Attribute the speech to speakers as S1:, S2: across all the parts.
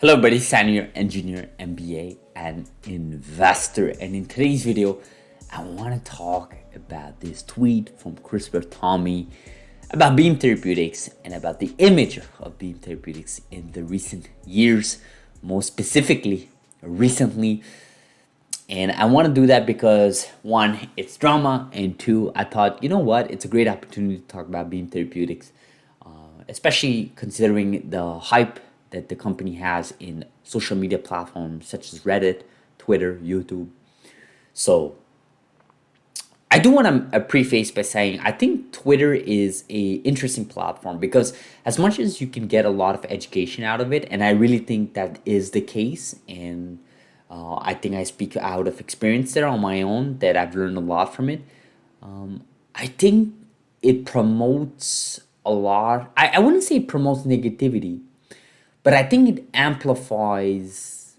S1: Hello everybody, Sani, your engineer, MBA, and investor. And in today's video, I want to talk about this tweet from CRISPR Tommy about Beam Therapeutics and about the image of Beam Therapeutics in the recent years, more specifically, recently. And I want to do that because one, it's drama, and two, I thought, you know what, it's a great opportunity to talk about Beam Therapeutics, especially considering the hype that the company has in social media platforms such as Reddit, Twitter, YouTube. So I do want to preface by saying I think Twitter is a interesting platform because as much as you can get a lot of education out of it, and I really think that is the case, and I think I speak out of experience there on my own that I've learned a lot from it. I think it promotes a lot. I wouldn't say it promotes negativity, but I think it amplifies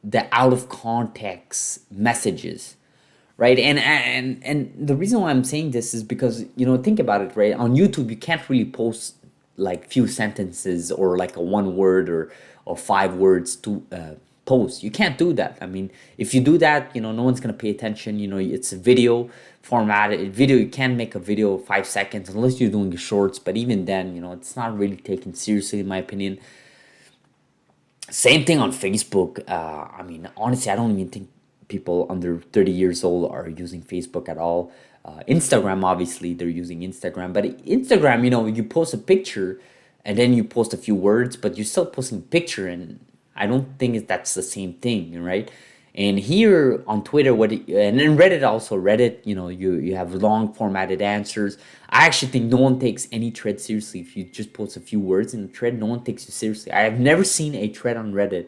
S1: the out of context messages, right? And the reason why I'm saying this is because think about it, right? On YouTube, you can't really post like few sentences or like a one word or 5 words to post. You can't do that. I mean, if you do that, no one's gonna pay attention. It's a video format. Video, you can't make a video of 5 seconds unless you're doing shorts. But even then, it's not really taken seriously, in my opinion. Same thing on Facebook. I mean, honestly, I don't even think people under 30 years old are using Facebook at all. Instagram, obviously, they're using Instagram. But Instagram, you post a picture and then you post a few words, but you're still posting a picture. And I don't think that's the same thing, right? And here on Twitter, and then Reddit also, Reddit, you have long formatted answers. I actually think no one takes any thread seriously. If you just post a few words in a thread, no one takes you seriously. I have never seen a thread on Reddit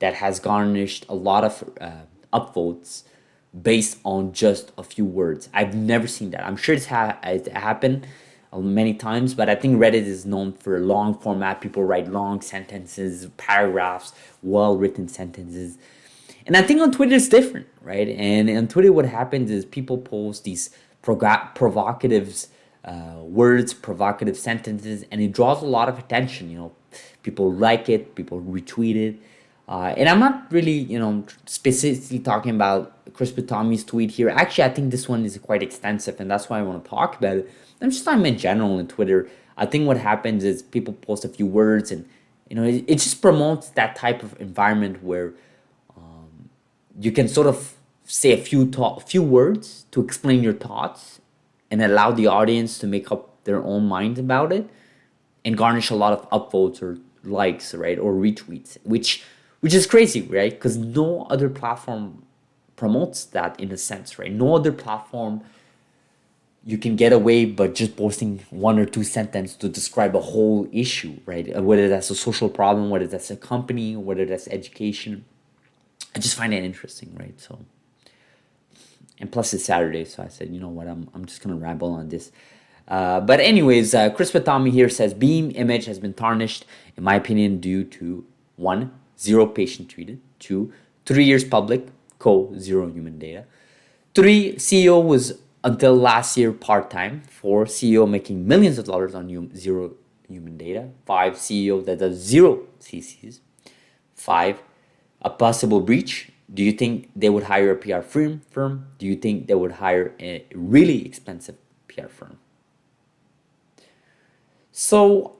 S1: that has garnished a lot of upvotes based on just a few words. I've never seen that. I'm sure it's happened many times, but I think Reddit is known for long format. People write long sentences, paragraphs, well-written sentences. And I think on Twitter it's different, right? And on Twitter, what happens is people post these provocative words, provocative sentences, and it draws a lot of attention. People like it, people retweet it. And I'm not really, specifically talking about CRISPR Tommy's tweet here. Actually, I think this one is quite extensive, and that's why I want to talk about it. I'm just talking in general on Twitter. I think what happens is people post a few words, and it just promotes that type of environment where you can sort of say a few words to explain your thoughts and allow the audience to make up their own mind about it and garnish a lot of upvotes or likes, right, or retweets, which is crazy, right? Because no other platform promotes that in a sense, right? No other platform you can get away but just posting 1 or 2 sentences to describe a whole issue, right? Whether that's a social problem, whether that's a company, whether that's education. I just find it interesting, right? So, and plus it's Saturday, so I said, you know what, I'm just gonna ramble on this. But anyways, CRISPR Tommy here says Beam image has been tarnished, in my opinion, due to 1, 0 patient treated, 2, 3 years public, 0 human data, 3, CEO was until last year part-time, 4, CEO making millions of dollars on 0 human data, 5, CEO that does 0 CCs, 5, a possible breach. Do you think they would hire a PR firm? Do you think they would hire a really expensive PR firm? So,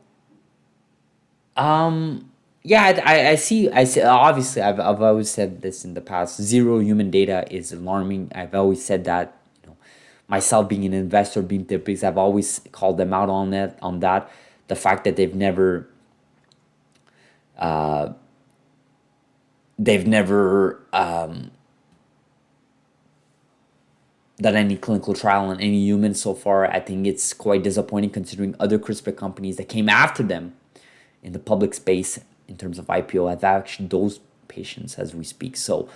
S1: yeah, I see. Obviously, I've always said this in the past. 0 human data is alarming. I've always said that. Myself being an investor, being therapists, I've always called them out on that. The fact that they've never done any clinical trial on any humans so far. I think it's quite disappointing considering other CRISPR companies that came after them in the public space in terms of IPO have actually those patients as we speak. So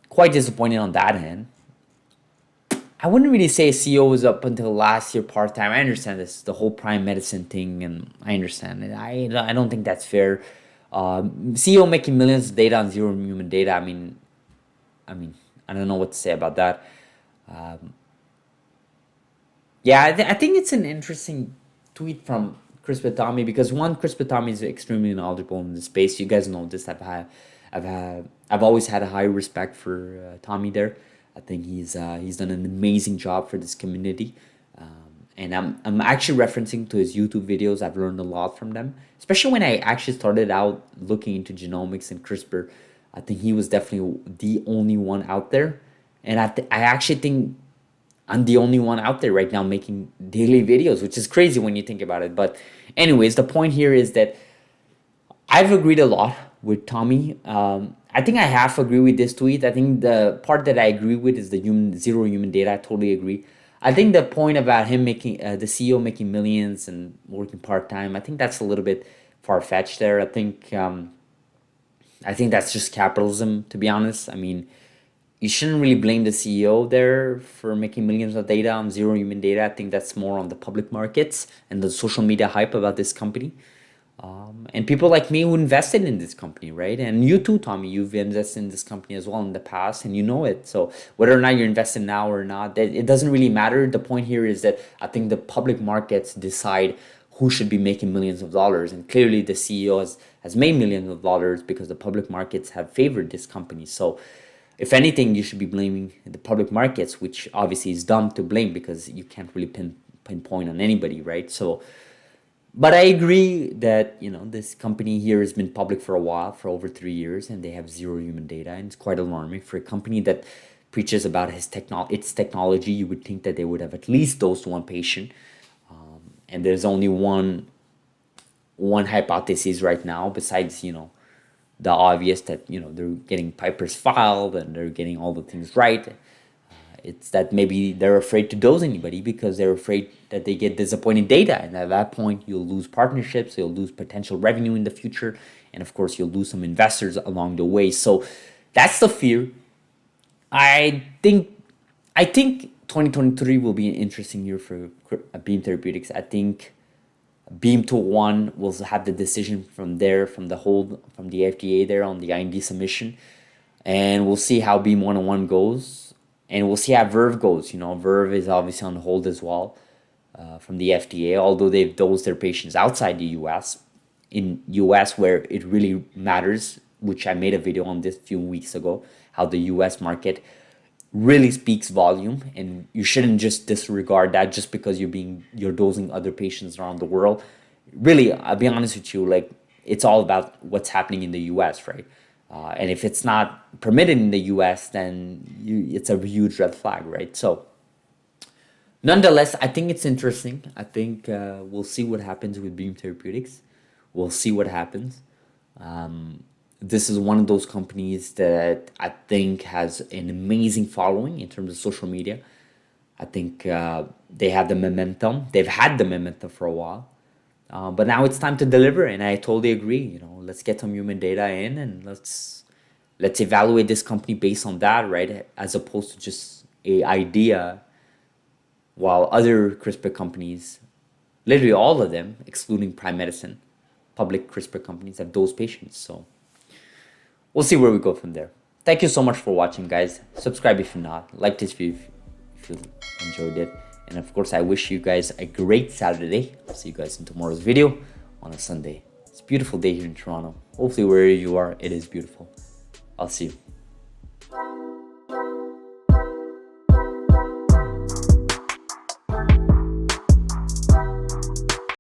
S1: quite disappointed on that end. I wouldn't really say CEO was up until last year part-time. I understand this, the whole prime medicine thing, and I understand it. I don't think that's fair. CEO making millions of data on 0 human data. I mean, I don't know what to say about that. Yeah, I think it's an interesting tweet from CRISPR Tommy because one, CRISPR Tommy is extremely knowledgeable in the space. You guys know this. I've always had a high respect for Tommy there. I think he's done an amazing job for this community. And I'm actually referencing to his YouTube videos. I've learned a lot from them, especially when I actually started out looking into genomics and CRISPR. I think he was definitely the only one out there, and I actually think I'm the only one out there right now making daily videos, which is crazy when you think about it. But anyways, the point here is that I've agreed a lot with Tommy. I think I half agree with this tweet. I think the part that I agree with is the zero human data. I totally agree. I think the point about him making the CEO making millions and working part time, I think that's a little bit far fetched there. I think that's just capitalism, to be honest. I mean, you shouldn't really blame the CEO there for making millions of data on zero human data. I think that's more on the public markets and the social media hype about this company. And people like me who invested in this company, right? And you too, Tommy, you've invested in this company as well in the past, and you know it. So whether or not you're invested now or not, it doesn't really matter. The point here is that I think the public markets decide who should be making millions of dollars. And clearly the CEO has made millions of dollars because the public markets have favored this company. So if anything, you should be blaming the public markets, which obviously is dumb to blame because you can't really pinpoint on anybody, right? So, but I agree that, this company here has been public for a while, for over 3 years, and they have zero human data. And it's quite alarming for a company that preaches about its technology. You would think that they would have at least dosed one patient. And there's only one hypothesis right now, besides, the obvious that, they're getting papers filed and they're getting all the things right. It's that maybe they're afraid to dose anybody because they're afraid that they get disappointing data. And at that point, you'll lose partnerships, you'll lose potential revenue in the future. And of course, you'll lose some investors along the way. So that's the fear. I think 2023 will be an interesting year for Beam Therapeutics. I think Beam 201 will have the decision from the FDA there on the IND submission. And we'll see how Beam 101 goes. And we'll see how Verve goes. Verve is obviously on hold as well from the FDA, although they've dosed their patients outside the US. In US, where it really matters, which I made a video on this a few weeks ago, how the US market really speaks volume, and you shouldn't just disregard that just because you're dosing other patients around the world. Really, I'll be honest with you, like, it's all about what's happening in the US, right? And if it's not permitted in the US, then it's a huge red flag, right? So nonetheless, I think it's interesting. I think we'll see what happens with Beam Therapeutics. We'll see what happens. This is one of those companies that I think has an amazing following in terms of social media. I think they have the momentum. They've had the momentum for a while. But now it's time to deliver, and I totally agree. Let's get some human data in, and let's evaluate this company based on that, right? As opposed to just a idea. While other CRISPR companies, literally all of them, excluding Prime Medicine, public CRISPR companies, have dosed patients. So we'll see where we go from there. Thank you so much for watching, guys. Subscribe if you're not. Like this video if you enjoyed it. And of course, I wish you guys a great Saturday. I'll see you guys in tomorrow's video on a Sunday. It's a beautiful day here in Toronto. Hopefully, wherever you are, it is beautiful. I'll see you.